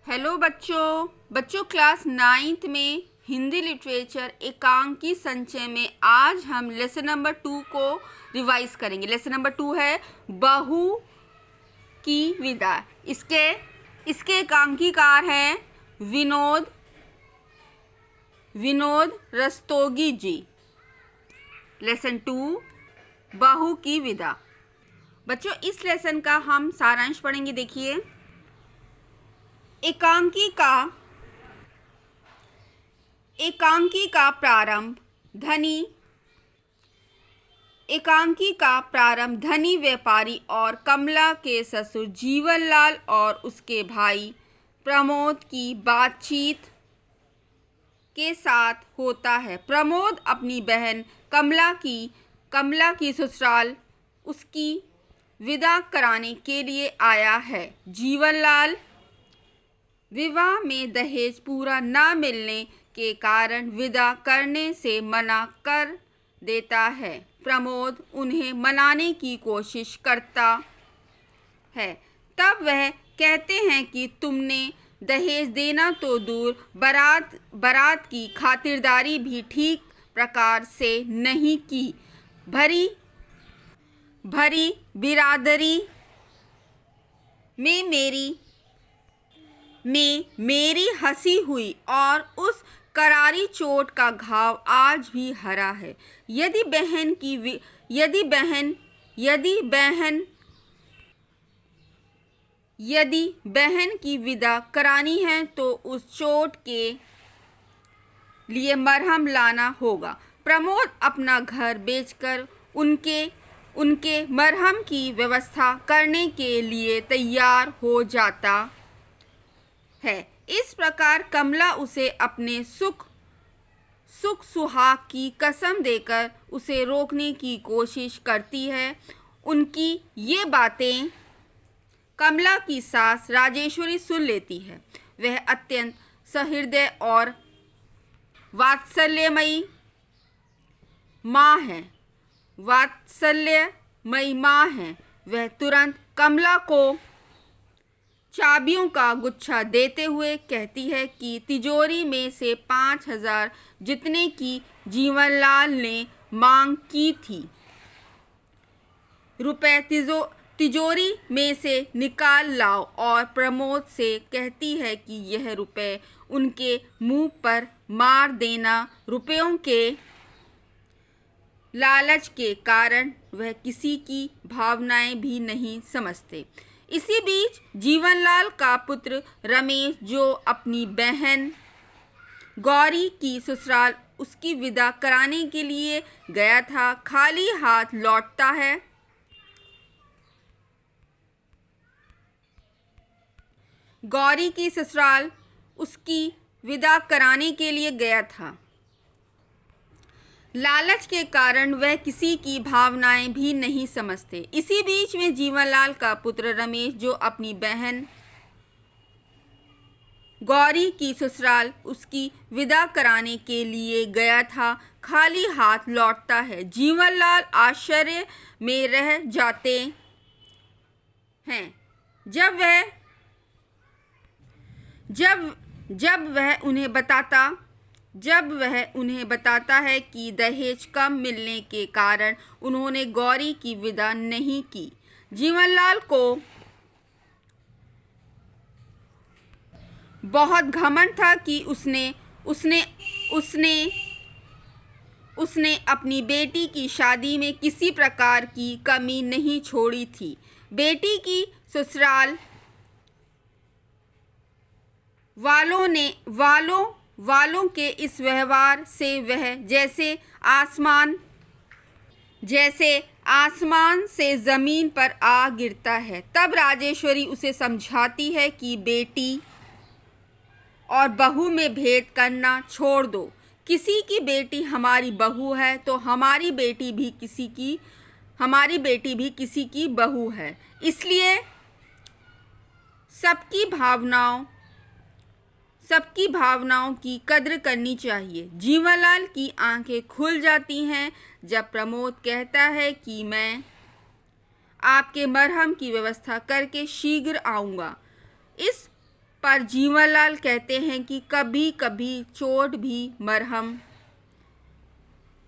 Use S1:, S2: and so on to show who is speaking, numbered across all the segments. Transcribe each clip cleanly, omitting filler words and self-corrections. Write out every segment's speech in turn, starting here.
S1: Hello बच्चों class 9th में Hindi literature एकांकी संचय में आज हम लेसन नंबर 2 को रिवाइज करेंगे। लेसन नंबर 2 है बहू की विदा। इसके एकांकीकार हैं विनोद रस्तोगी जी। लेसन 2 बहू की विदा। बच्चों इस लेसन का हम सारांश पढ़ेंगे। देखिए, एकांकी का प्रारंभ धनी व्यापारी और कमला के ससुर जीवनलाल और उसके भाई प्रमोद की बातचीत के साथ होता है। प्रमोद अपनी बहन कमला की ससुराल उसकी विदा कराने के लिए आया है। जीवनलाल विवाह में दहेज पूरा न मिलने के कारण विदा करने से मना कर देता है। प्रमोद उन्हें मनाने की कोशिश करता है। तब वह कहते हैं कि तुमने दहेज देना तो दूर, बारात की खातिरदारी भी ठीक प्रकार से नहीं की। भरी बिरादरी में मेरी हंसी हुई और उस करारी चोट का घाव आज भी हरा है। यदि बहन की विदा करानी है तो उस चोट के लिए मरहम लाना होगा। प्रमोद अपना घर बेचकर उनके मरहम की व्यवस्था करने के लिए तैयार हो जाता है। इस प्रकार कमला उसे अपने सुख सुहाग की कसम देकर उसे रोकने की कोशिश करती है। उनकी ये बातें कमला की सास राजेश्वरी सुन लेती है। वह अत्यंत सहृदय और वात्सल्यमयी माँ है। वह तुरंत कमला को चाबियों का गुच्छा देते हुए कहती है कि तिजोरी में से 5,000 जितने की जीवनलाल ने मांग की थी रुपए तिजोरी में से निकाल लाओ, और प्रमोद से कहती है कि यह रुपए उनके मुंह पर मार देना। रुपयों के लालच के कारण वह किसी की भावनाएं भी नहीं समझते। इसी बीच जीवनलाल का पुत्र रमेश, जो अपनी बहन गौरी की ससुराल उसकी विदा कराने के लिए गया था, खाली हाथ लौटता है। गौरी की ससुराल उसकी विदा कराने के लिए गया था। लालच के कारण वह किसी की भावनाएं भी नहीं समझते। इसी बीच में जीवनलाल का पुत्र रमेश, जो अपनी बहन गौरी की ससुराल उसकी विदा कराने के लिए गया था, खाली हाथ लौटता है। जीवनलाल आश्चर्य में रह जाते हैं जब वह उन्हें बताता है कि दहेज कम मिलने के कारण उन्होंने गौरी की विदा नहीं की। जीवनलाल को बहुत घमंड था कि उसने अपनी बेटी की शादी में किसी प्रकार की कमी नहीं छोड़ी थी। बेटी की ससुराल वालों के इस व्यवहार से वह जैसे आसमान से ज़मीन पर आ गिरता है। तब राजेश्वरी उसे समझाती है कि बेटी और बहू में भेद करना छोड़ दो। किसी की बेटी हमारी बहू है तो हमारी बेटी भी किसी की बहू है। इसलिए सबकी भावनाओं की कद्र करनी चाहिए। जीवनलाल की आंखें खुल जाती हैं जब प्रमोद कहता है कि मैं आपके मरहम की व्यवस्था करके शीघ्र आऊँगा। इस पर जीवनलाल कहते हैं कि कभी कभी चोट भी मरहम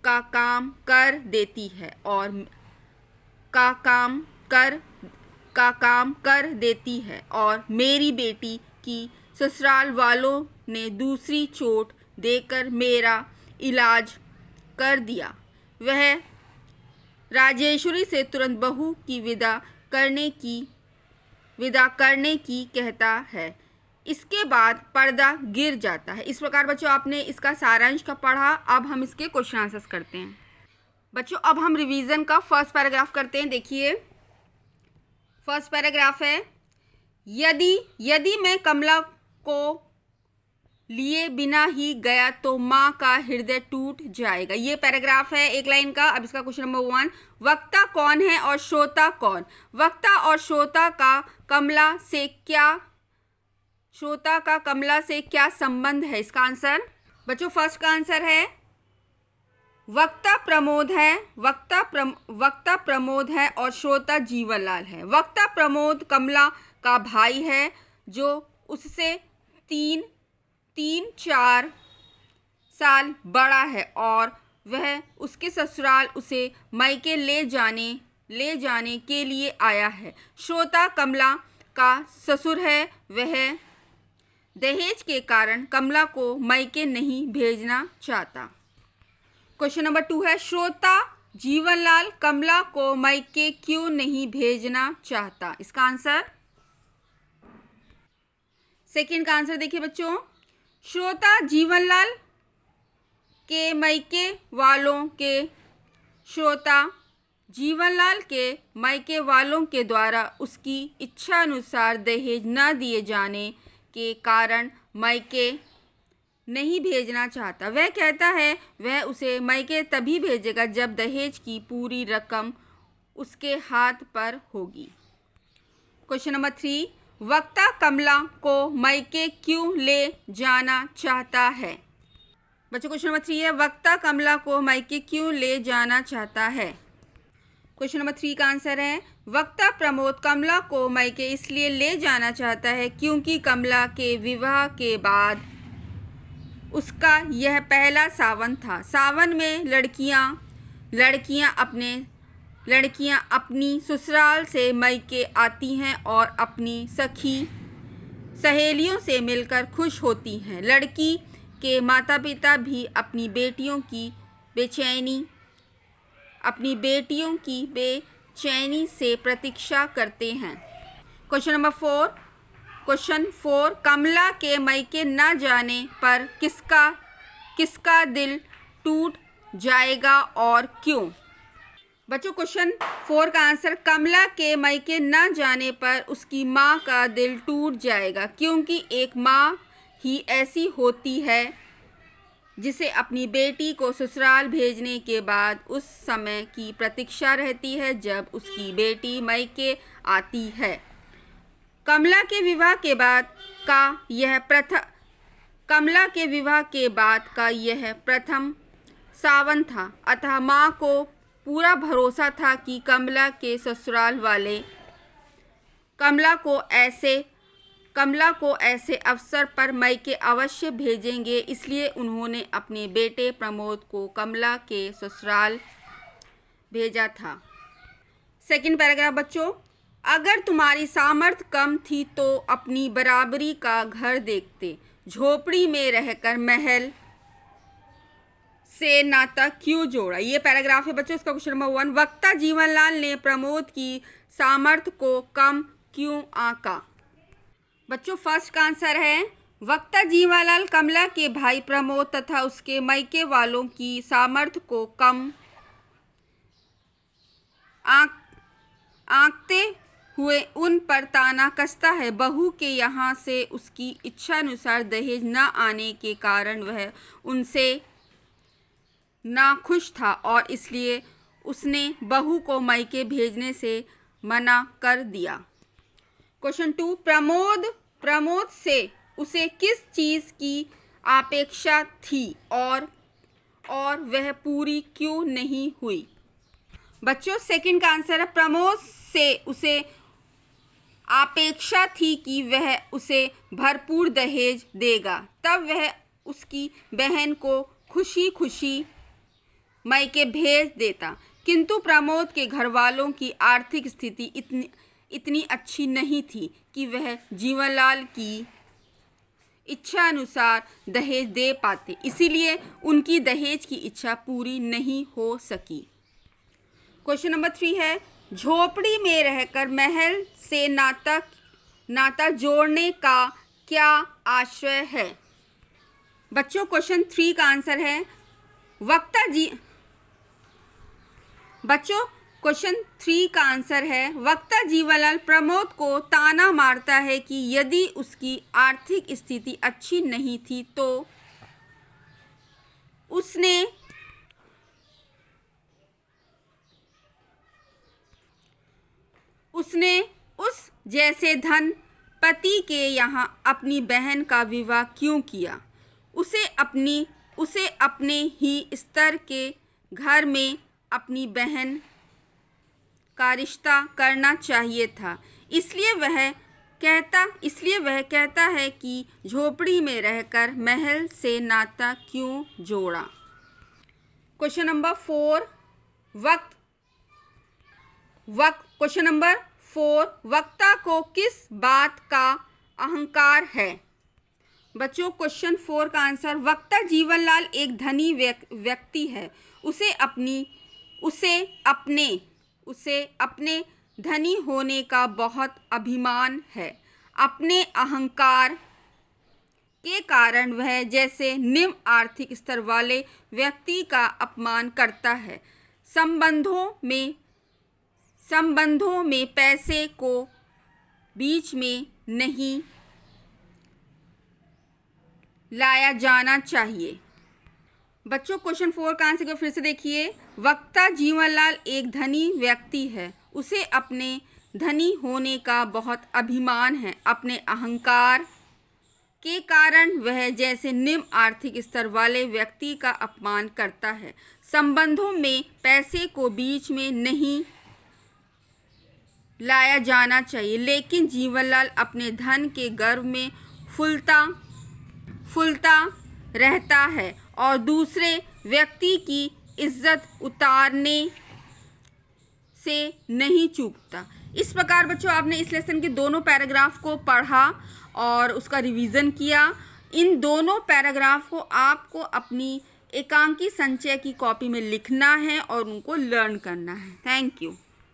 S1: का काम कर देती है और मेरी बेटी की ससुराल वालों ने दूसरी चोट देकर मेरा इलाज कर दिया। वह राजेश्वरी से तुरंत बहू की विदा करने की कहता है। इसके बाद पर्दा गिर जाता है। इस प्रकार बच्चों आपने इसका सारांश का पढ़ा। अब हम इसके क्वेश्चन आंसर्स करते हैं। बच्चों अब हम रिवीजन का फर्स्ट पैराग्राफ करते हैं। देखिए फर्स्ट पैराग्राफ है, यदि मैं कमला को लिए बिना ही गया तो माँ का हृदय टूट जाएगा। ये पैराग्राफ है एक लाइन का। अब इसका क्वेश्चन नंबर 1, वक्ता कौन है और श्रोता कौन? वक्ता और श्रोता का कमला से क्या संबंध है? इसका आंसर बच्चों फर्स्ट का आंसर है वक्ता प्रमोद है और श्रोता जीवनलाल है। वक्ता प्रमोद कमला का भाई है जो उससे 3-4 साल बड़ा है और वह उसके ससुराल उसे मायके ले जाने के लिए आया है। श्रोता कमला का ससुर है। वह दहेज के कारण कमला को मायके नहीं भेजना चाहता। क्वेश्चन नंबर 2 है, श्रोता जीवनलाल कमला को मायके क्यों नहीं भेजना चाहता? इसका आंसर सेकंड का आंसर देखिए बच्चों, श्रोता जीवनलाल के मायके वालों के द्वारा उसकी इच्छा अनुसार दहेज न दिए जाने के कारण मायके नहीं भेजना चाहता। वह कहता है वह उसे मायके तभी भेजेगा जब दहेज की पूरी रकम उसके हाथ पर होगी। क्वेश्चन नंबर 3, वक्ता कमला को मायके क्यों ले जाना चाहता है? बच्चों क्वेश्चन नंबर 3 है, वक्ता कमला को मायके क्यों ले जाना चाहता है? क्वेश्चन नंबर 3 का आंसर है, वक्ता प्रमोद कमला को मायके इसलिए ले जाना चाहता है क्योंकि कमला के विवाह के बाद उसका यह पहला सावन था। सावन में लड़कियां अपनी ससुराल से मायके आती हैं और अपनी सहेलियों से मिलकर खुश होती हैं। लड़की के माता पिता भी अपनी बेटियों की बेचैनी से प्रतीक्षा करते हैं। क्वेश्चन 4, कमला के मायके न जाने पर किसका दिल टूट जाएगा और क्यों? बच्चों क्वेश्चन 4 का आंसर, कमला के मायके न जाने पर उसकी माँ का दिल टूट जाएगा क्योंकि एक माँ ही ऐसी होती है जिसे अपनी बेटी को ससुराल भेजने के बाद उस समय की प्रतीक्षा रहती है जब उसकी बेटी मायके आती है। कमला के विवाह के बाद का यह प्रथम सावन था, अतः माँ को पूरा भरोसा था कि कमला के ससुराल वाले कमला को ऐसे अवसर पर मायके अवश्य भेजेंगे, इसलिए उन्होंने अपने बेटे प्रमोद को कमला के ससुराल भेजा था। सेकंड पैराग्राफ बच्चों, अगर तुम्हारी सामर्थ्य कम थी तो अपनी बराबरी का घर देखते, झोपड़ी में रहकर महल से नाता क्यों जोड़ा? ये पैराग्राफ है बच्चों। इसका क्वेश्चन नंबर 1, वक्ता जीवनलाल ने प्रमोद की सामर्थ्य को कम क्यों आंका? बच्चों फर्स्ट का आंसर है, वक्ता जीवनलाल कमला के भाई प्रमोद तथा उसके मायके वालों की सामर्थ्य को कम आंकते हुए उन पर ताना कसता है। बहू के यहाँ से उसकी इच्छा अनुसार दहेज न आने के कारण वह उनसे नाखुश था और इसलिए उसने बहू को मायके भेजने से मना कर दिया। क्वेश्चन 2, प्रमोद से उसे किस चीज़ की अपेक्षा थी और वह पूरी क्यों नहीं हुई? बच्चों सेकंड का आंसर है, प्रमोद से उसे अपेक्षा थी कि वह उसे भरपूर दहेज देगा, तब वह उसकी बहन को खुशी खुशी मायके भेज देता। किंतु प्रमोद के घर वालों की आर्थिक स्थिति इतनी अच्छी नहीं थी कि वह जीवनलाल की इच्छा अनुसार दहेज दे पाते, इसीलिए उनकी दहेज की इच्छा पूरी नहीं हो सकी। क्वेश्चन नंबर 3 है, झोपड़ी में रहकर महल से नाता जोड़ने का क्या आशय है? बच्चों, क्वेश्चन 3 का आंसर है वक्ता जीवनलाल प्रमोद को ताना मारता है कि यदि उसकी आर्थिक स्थिति अच्छी नहीं थी तो उसने उस जैसे धन पति के यहाँ अपनी बहन का विवाह क्यों किया? उसे अपने ही स्तर के घर में अपनी बहन का रिश्ता करना चाहिए था। इसलिए वह कहता है कि झोपड़ी में रहकर महल से नाता क्यों जोड़ा। क्वेश्चन नंबर 4 वक्ता को किस बात का अहंकार है? बच्चों, क्वेश्चन 4 का आंसर, वक्ता जीवनलाल एक धनी व्यक्ति है। उसे अपने धनी होने का बहुत अभिमान है। अपने अहंकार के कारण वह जैसे निम्न आर्थिक स्तर वाले व्यक्ति का अपमान करता है। संबंधों में पैसे को बीच में नहीं लाया जाना चाहिए। बच्चों, क्वेश्चन 4 का आंसर को फिर से देखिए। वक्ता जीवनलाल एक धनी व्यक्ति है। उसे अपने धनी होने का बहुत अभिमान है। अपने अहंकार के कारण वह जैसे निम्न आर्थिक स्तर वाले व्यक्ति का अपमान करता है। संबंधों में पैसे को बीच में नहीं लाया जाना चाहिए, लेकिन जीवनलाल अपने धन के गर्व में फूलता रहता है और दूसरे व्यक्ति की इज्जत उतारने से नहीं चूकता। इस प्रकार बच्चों, आपने इस लेसन के दोनों पैराग्राफ को पढ़ा और उसका रिवीजन किया। इन दोनों पैराग्राफ को आपको अपनी एकांकी संचय की कॉपी में लिखना है और उनको लर्न करना है। Thank you.